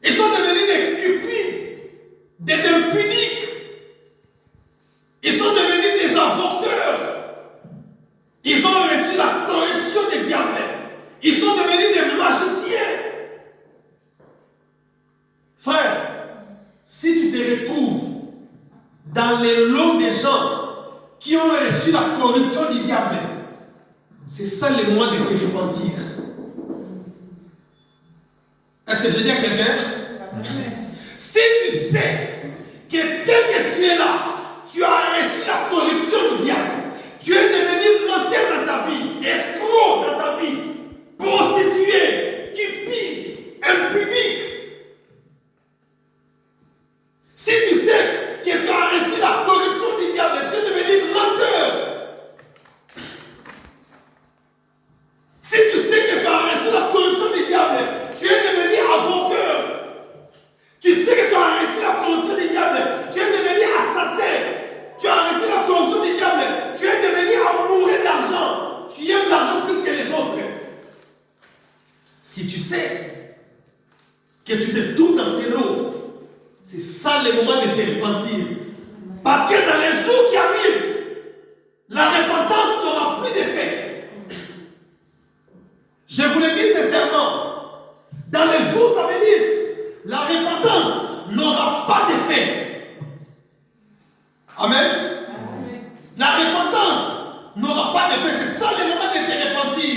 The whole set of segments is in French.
Ils sont devenus des cupides, des impudiques. Ils sont devenus des avorteurs. Ils ont reçu la corruption des diables. Ils sont devenus des magiciens. Frère, si tu te retrouves dans les lots des gens qui ont reçu la corruption du diable, c'est ça le moment de te repentir. Est-ce que je dis à quelqu'un? Si tu sais que tel que tu es là, tu as reçu la corruption du diable, tu es devenu menteur dans ta vie, escroc dans ta vie, prostitué, cupide, impudique. Si tu sais que tu as reçu la corruption du diable, tu es devenu menteur. Si tu sais que tu as reçu la corruption du diable, tu es devenu avorteur. Tu sais que tu as reçu la corruption du diable, tu es devenu assassin. Tu as reçu la corruption du diable, tu es devenu amoureux d'argent. Tu aimes l'argent plus que les autres. Si tu sais que tu te trouves dans ces lots, c'est ça le moment de te repentir. Parce que dans les jours qui arrivent, la repentance n'aura plus d'effet. Je vous le dis sincèrement, dans les jours à venir, la repentance n'aura pas d'effet. Amen. Amen. La repentance n'aura pas d'effet. C'est ça le moment de te repentir.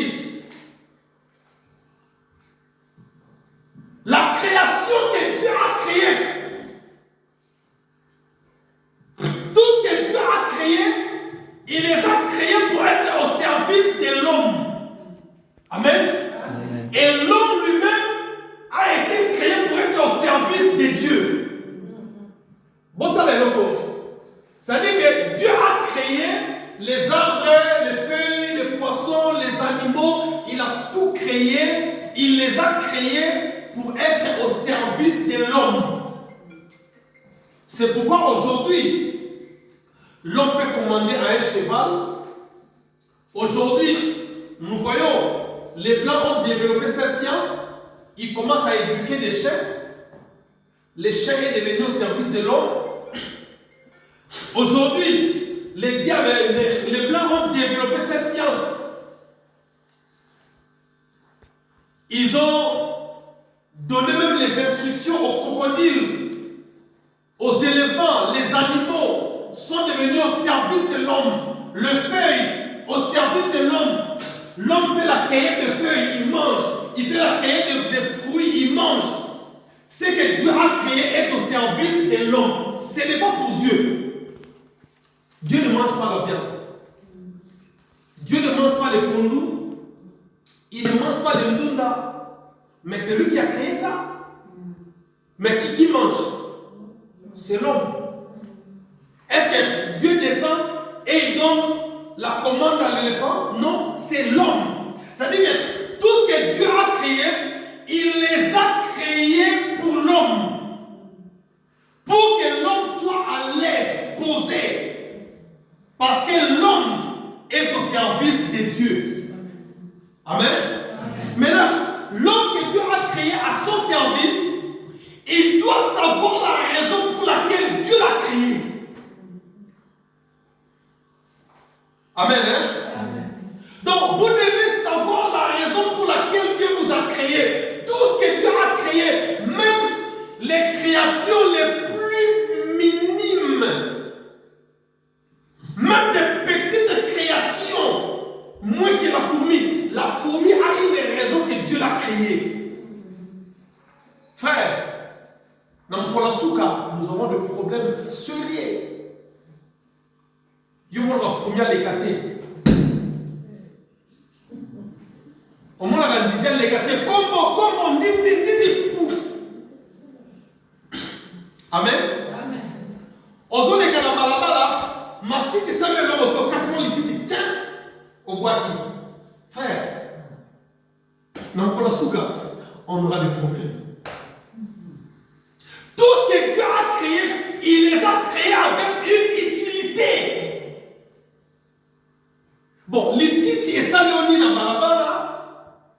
La création que Dieu a créée, tout ce que Dieu a créé, il les a créés pour être au service de l'homme. Amen. Amen. Et l'homme lui-même a été créé pour être au service de Dieu. Bon, c'est-à-dire que Dieu a créé les arbres, les feuilles, les poissons, les animaux. Il a tout créé. Il les a créés pour être au service de l'homme. C'est pourquoi aujourd'hui, l'homme peut commander à un cheval. Aujourd'hui, nous voyons, les Blancs ont développé cette science. Ils commencent à éduquer des chiens. Les chiens sont devenus au service de l'homme. Aujourd'hui, les Blancs ont développé cette science. Ils ont donné même les instructions aux crocodiles, aux éléphants, les animaux sont devenus au service de l'homme. Le feuille au service de l'homme. L'homme fait la cueillette de feuilles, il mange. Il fait la cueillette de fruits, il mange. Ce que Dieu a créé est au service de l'homme. Ce n'est pas pour Dieu. Dieu ne mange pas la viande. Dieu ne mange pas les pondous. Il ne mange pas les ndunda. Mais c'est lui qui a créé ça. Mais qui mange? C'est l'homme. Est-ce que Dieu descend et il donne la commande à l'éléphant? Non, c'est l'homme. C'est-à-dire que tout ce que Dieu a créé, il les a créés pour l'homme. Pour que l'homme soit à l'aise, posé. Parce que l'homme est au service de Dieu. Amen. Amen. Maintenant, l'homme que Dieu a créé à son service, il doit savoir la raison pour laquelle Dieu l'a créé. Amen. Hein? Amen. Donc, vous devez savoir la raison pour laquelle Dieu vous a créé. Tout ce que Dieu a créé, même les créatures les plus minimes, même des petites créations, moins que la fourmi. La fourmi a une raison que Dieu l'a créée. Frère, dans Kolasuka, nous avons des problèmes sérieux. Il y a la fourmi à l'écarter. Au moins, la dit à l'écarter. Comme on dit. Amen. Amen. Ozo les là, ma petite ça le loto 4 mois les tiens au bois qui. Frère, dans Kolasuka, on aura des problèmes. Tout ce que Dieu a créé, il les a créés avec une utilité. Bon, les titres et ça, Léonie, dans Balabala,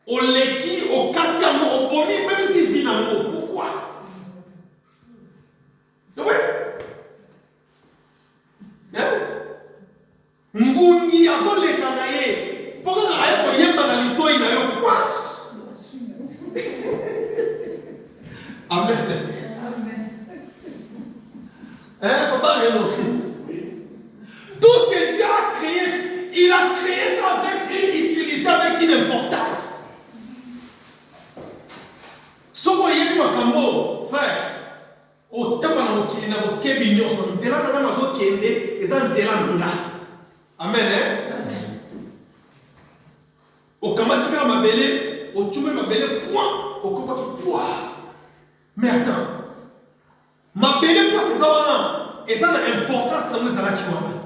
au Leki, au Katiamo, au Bomi, même s'il vit dans l'eau. Pourquoi? Amen. Amen. Hein, papa Renaud? Tout ce que Dieu a créé, il a créé ça avec une utilité, avec une importance. Ce que vous voyez, frère, au temps où on a un kébignon, on dit là, on a un kébé, et ça, on dit là, amen. Au kamatika ma belle, au tchoumé ma belle, point, au combat qui poids. Mais attends, ma belle, pas c'est ça, et ça a l'importance dans les années qui vont.